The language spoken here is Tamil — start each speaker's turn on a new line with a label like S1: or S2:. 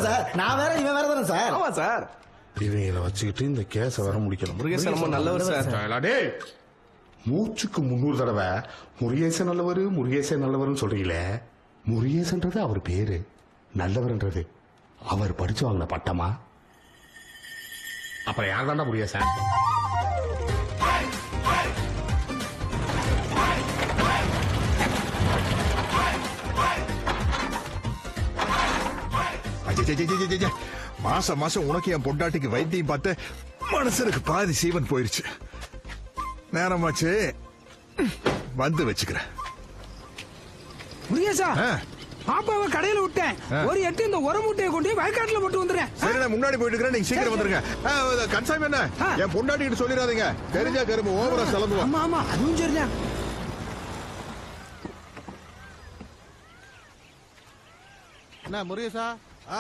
S1: சார், நான் வேற இவன் வேற தானே சார்?
S2: ஆமா சார்.
S3: இவங்களை வச்சுக்கிட்டு இந்த கேஸ வர முடிக்கணும்.
S2: முருகேசன் ரொம்ப நல்லவர் சார்.
S3: டேய், மூச்சுக்கு 300 தடவை முருகேசன் நல்லவர் முருகேசன் நல்லவர்னு சொல்றீங்களே, முருகேசன்றது அவர் பேரு, நல்லவர்ன்றது அவர் படிச்சு வாங்கின பட்டமா? அப்புறம் யார் தாண்டா முருகேசன்?
S4: மாசம் மாசம் உனக்கு என் பொண்டாட்டிக்கு வைத்தியம் பார்த்து மனசனுக்கு பாதி சீவன் போயிருச்சு. நேரமாச்சு, வந்து வச்சுக்கிறேன்.
S5: முருகேசா, பாப்பாவை கடையில விட்டேன். ஒரு 8 இந்த உரம் மூட்டையை கொண்டு வயக்காட்டுல போட்டு வந்துடுறேன்.
S4: சரி, நான் முன்னாடி போயிட்டு இருக்கிறேன், நீங்க சீக்கிரம் வந்துருங்க. கன்சாமி என்ன, என் பொண்டாட்டி கிட்ட சொல்லிடாதீங்க, தெரிஞ்சா கரும்பு ஓவரா செலவு.
S5: ஆமா ஆமா, அதுவும் சரிதான்.
S6: என்ன முருகேசா,